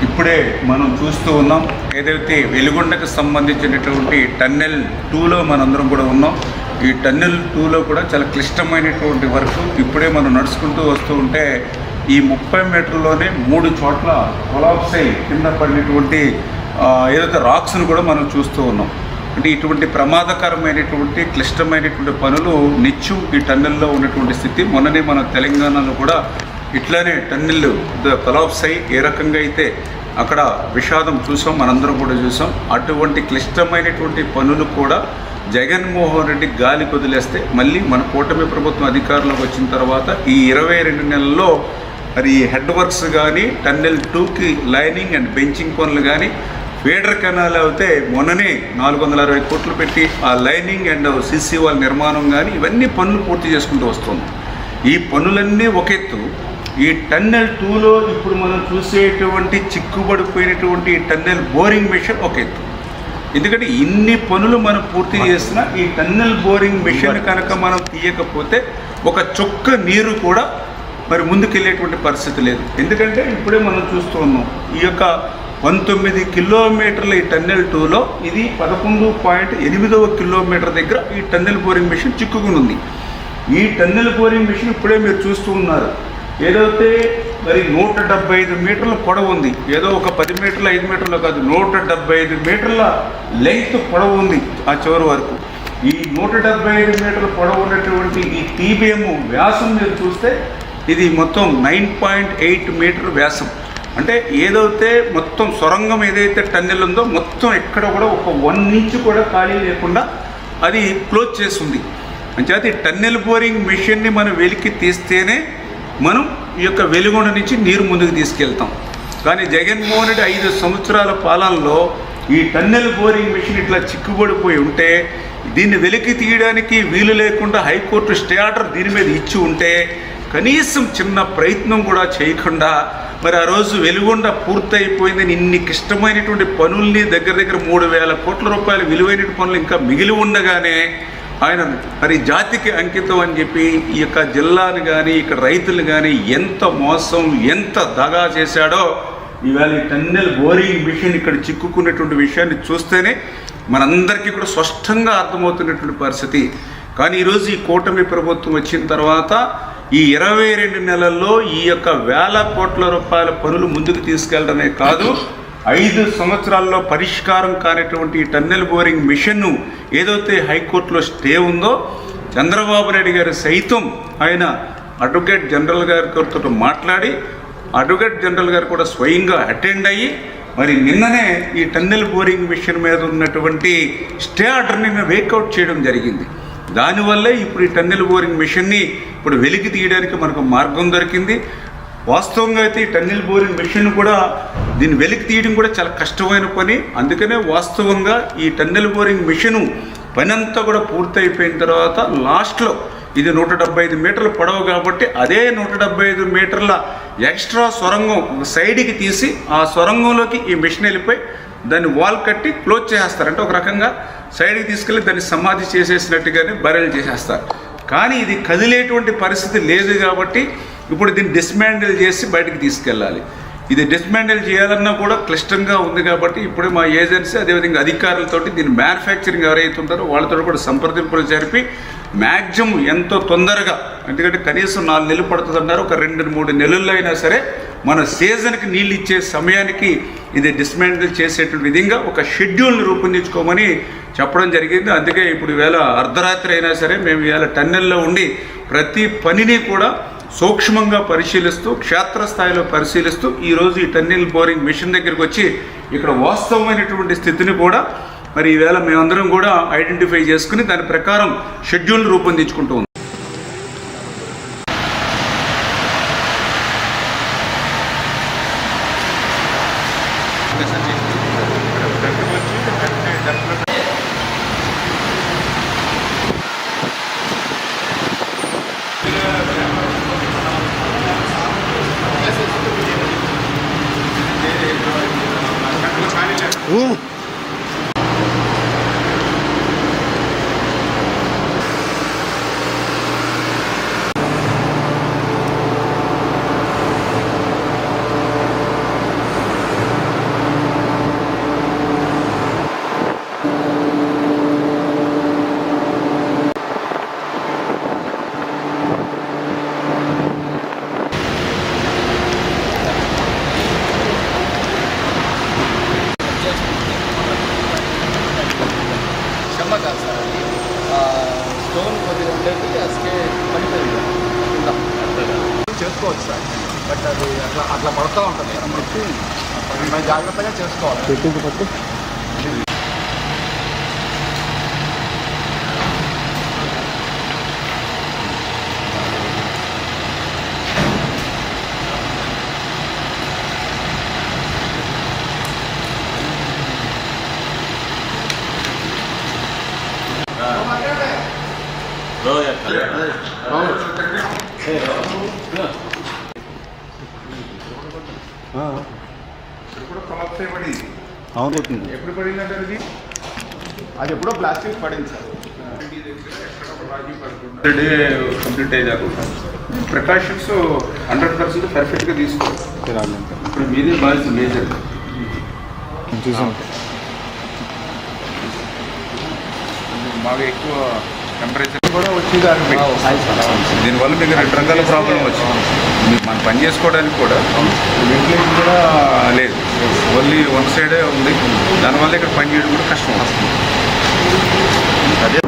ఇప్పుడే మనం చూస్తూ ఉన్నాం. ఏదైతే వెలుగొండకు సంబంధించినటువంటి టన్నెల్ 2లో మనందరం కూడా ఉన్నాం. ఈ టన్నెల్ 2లో కూడా చాలా క్లిష్టమైనటువంటి వర్క్. ఇప్పుడే మనం నడుచుకుంటూ వస్తూ ఉంటే ఈ 30 మీటర్లోనే 3 చోట్ల కొలాప్స్ అయి కింద పడినటువంటి ఏదైతే రాక్స్ను కూడా మనం చూస్తూ ఉన్నాం. అంటే ఇటువంటి ప్రమాదకరమైనటువంటి క్లిష్టమైనటువంటి పనులు నిత్యం ఈ టన్నెల్లో ఉన్నటువంటి స్థితి. మొన్ననే మన తెలంగాణలో కూడా ఇట్లానే టన్నెల్ కొలాప్స్ అయ్యి ఏ రకంగా అయితే అక్కడ విషాదం చూసాం, మనందరం కూడా చూసాం. అటువంటి క్లిష్టమైనటువంటి పనులు కూడా జగన్మోహన్ రెడ్డి గాలికి వదిలేస్తే మళ్ళీ మన కూటమి ప్రభుత్వం అధికారంలోకి వచ్చిన తర్వాత ఈ 22 నెలల్లో మరి హెడ్ వర్క్స్ కానీ టన్నెల్ 2కి లైనింగ్ అండ్ బెంచింగ్ పనులు కానీ ఫీడర్ కెనాల్ అయితే మొన్ననే 460 కోట్లు పెట్టి ఆ లైనింగ్ అండ్ సీసీ వాల్ నిర్మాణం కానీ ఇవన్నీ పనులు పూర్తి చేసుకుంటూ వస్తుంది. ఈ పనులన్నీ ఒక ఎత్తు. ఈ టన్నెల్ 2లో ఇప్పుడు మనం చూసేటువంటి చిక్కుబడిపోయినటువంటి టన్నెల్ బోరింగ్ మెషిన్ ఒక ఎత్తు. ఎందుకంటే ఇన్ని పనులు మనం పూర్తి చేస్తున్నా ఈ టన్నెల్ బోరింగ్ మెషిన్ కనుక మనం తీయకపోతే ఒక చుక్క నీరు కూడా మరి ముందుకెళ్ళేటువంటి పరిస్థితి లేదు. ఎందుకంటే ఇప్పుడే మనం చూస్తూ ఉన్నాం ఈ యొక్క 19 కిలోమీటర్ల ఈ టన్నెల్ 2లో ఇది 11.8వ కిలోమీటర్ దగ్గర ఈ టన్నెల్ బోరింగ్ మెషిన్ చిక్కుకుని ఉంది. ఈ టన్నెల్ బోరింగ్ మెషిన్ ఇప్పుడే మీరు చూస్తూ ఉన్నారు. ఏదైతే మరి 175 మీటర్ల పొడవు ఉంది, ఏదో ఒక 10 మీటర్ల 5 మీటర్లు కాదు, 175 మీటర్ల లెంగ్త్ పొడవు ఉంది ఆ చివరి వరకు. ఈ 175 మీటర్ల పొడవు ఉన్నటువంటి ఈ టీబీఎం వ్యాసం మీరు చూస్తే ఇది మొత్తం 9.8 మీటర్ వ్యాసం. అంటే ఏదైతే మొత్తం సొరంగం ఏదైతే టన్నెల్ ఉందో మొత్తం ఎక్కడ కూడా ఒక 1 ఇంచ్ కూడా ఖాళీ లేకుండా అది క్లోజ్ చేస్తుంది. అంటే టన్నెల్ బోరింగ్ మెషిన్ని మనం వెలికి తీస్తేనే మనం ఈ యొక్క వెలుగొండ నుంచి నీరు ముందుకు తీసుకెళ్తాం. కానీ జగన్మోహన్ రెడ్డి 5 సంవత్సరాల పాలనలో ఈ టన్నెల్ బోరింగ్ మెషిన్ ఇట్లా చిక్కుబడిపోయి ఉంటే దీన్ని వెలికి తీయడానికి వీలు లేకుండా హైకోర్టు స్టే ఆర్డర్ దీని మీద ఇచ్చి ఉంటే కనీసం చిన్న ప్రయత్నం కూడా చేయకుండా మరి ఆ రోజు వెలుగొండ పూర్తయిపోయిందని ఇన్ని క్లిష్టమైనటువంటి పనుల్ని దగ్గర 3,000 కోట్ల రూపాయల విలువైన పనులు ఇంకా మిగిలి ఉండగానే ఆయన మరి జాతికి అంకితం అని చెప్పి ఈ యొక్క జిల్లాని కానీ ఇక్కడ రైతులు కానీ ఎంత మోసం ఎంత దగా చేశాడో ఇవాళ ఈ టన్నెల్ బోరింగ్ మిషన్ ఇక్కడ చిక్కుకున్నటువంటి విషయాన్ని చూస్తేనే మనందరికీ కూడా స్పష్టంగా అర్థమవుతున్నటువంటి పరిస్థితి. కానీ ఈరోజు ఈ కూటమి ప్రభుత్వం వచ్చిన తర్వాత ఈ 22 నెలల్లో ఈ యొక్క 1,000 కోట్ల రూపాయల పనులు ముందుకు తీసుకెళ్లడమే కాదు, 5 సంవత్సరాల్లో పరిష్కారం కానిటువంటి టన్నెల్ బోరింగ్ మిషన్ను ఏదైతే హైకోర్టులో స్టే ఉందో చంద్రబాబు నాయుడు గారు సైతం ఆయన అడ్వకేట్ జనరల్ గారితో మాట్లాడి అడ్వకేట్ జనరల్ గారు కూడా స్వయంగా అటెండ్ అయ్యి మరి నిన్ననే ఈ టన్నెల్ బోరింగ్ మిషన్ మీద ఉన్నటువంటి స్టే ఆర్డర్ని వేకౌట్ చేయడం జరిగింది. దానివల్లే ఇప్పుడు ఈ టన్నెల్ బోరింగ్ మిషన్ని ఇప్పుడు వెలికి తీయడానికి మనకు మార్గం దొరికింది. వాస్తవంగా అయితే ఈ టన్నెల్ బోరింగ్ మెషిన్ కూడా దీన్ని వెలికి తీయడం కూడా చాలా కష్టమైన పని. అందుకనే వాస్తవంగా ఈ టన్నెల్ బోరింగ్ మెషిన్ పని అంతా కూడా పూర్తయిపోయిన తర్వాత లాస్ట్లో ఇది 175 మీటర్ల పొడవు కాబట్టి అదే 175 మీటర్ల ఎక్స్ట్రా సొరంగం సైడ్కి తీసి ఆ సొరంగంలోకి ఈ మెషిన్ వెళ్ళిపోయి దాన్ని వాల్ కట్టి క్లోజ్ చేసేస్తారు. అంటే ఒక రకంగా సైడ్కి తీసుకెళ్ళి దాన్ని సమాధి చేసేసినట్టుగానే బరెల్ చేసేస్తారు. కానీ ఇది కదిలేటువంటి పరిస్థితి లేదు కాబట్టి ఇప్పుడు దీన్ని డిస్మాండిల్ చేసి బయటకు తీసుకెళ్ళాలి. ఇది డిస్మాండిల్ చేయాలన్నా కూడా క్లిష్టంగా ఉంది కాబట్టి ఇప్పుడు మా ఏజెన్సీ అదేవిధంగా అధికారులతోటి దీన్ని మ్యానుఫ్యాక్చరింగ్ ఎవరైతే ఉంటారో వాళ్ళతో కూడా సంప్రదింపులు జరిపి మ్యాక్సిమం ఎంతో తొందరగా, ఎందుకంటే కనీసం 4 నెలలు పడుతుంది అన్నారు, ఒక 2-3 నెలల్లో అయినా సరే మన సీజన్కి నీళ్ళు ఇచ్చే సమయానికి ఇది డిస్మాండిల్ చేసేటువంటి విధంగా ఒక షెడ్యూల్ని రూపొందించుకోమని చెప్పడం జరిగింది. అందుకే ఇప్పుడు ఈవేళ అర్ధరాత్రి అయినా సరే మేము ఈవేళ టన్నెల్లో ఉండి ప్రతి పనిని కూడా సూక్ష్మంగా పరిశీలిస్తూ క్షేత్రస్థాయిలో పరిశీలిస్తూ ఈరోజు ఈ టన్నెల్ బోరింగ్ మిషన్ దగ్గరికి వచ్చి ఇక్కడ వాస్తవమైనటువంటి స్థితిని కూడా మరి ఈవేళ మేమందరం కూడా ఐడెంటిఫై చేసుకుని దాని ప్రకారం షెడ్యూల్ రూపొందించుకుంటూ ఉన్నాం. కాబట్టి జాగ్రత్తగా చేసుకోవాలి. పెట్టింది పట్టు. అవును కొట్టింది. ఎప్పుడు పడిందంటే అది ఎప్పుడో ప్లాస్టిక్ పడింది సార్. డే కంప్లీట్ అయ్యేదాకా ప్రికాషన్స్ 100% పర్ఫెక్ట్గా తీసుకోవాలి. ఇప్పుడు మీదే బాధ్యత మేజర్. చూసాం. బాగా ఎక్కువ టెంపరేచర్ కూడా వచ్చేదాన్ని దీనివల్ల మీకు 2 రకాల ప్రాబ్లం వచ్చింది. మీకు మనం పని చేసుకోవడానికి కూడా వెంటిలేషన్ కూడా లేదు, ఓన్లీ వన్ సైడే ఉంది. దానివల్ల ఇక్కడ పని చేయడం కూడా కష్టం వస్తుంది. అదే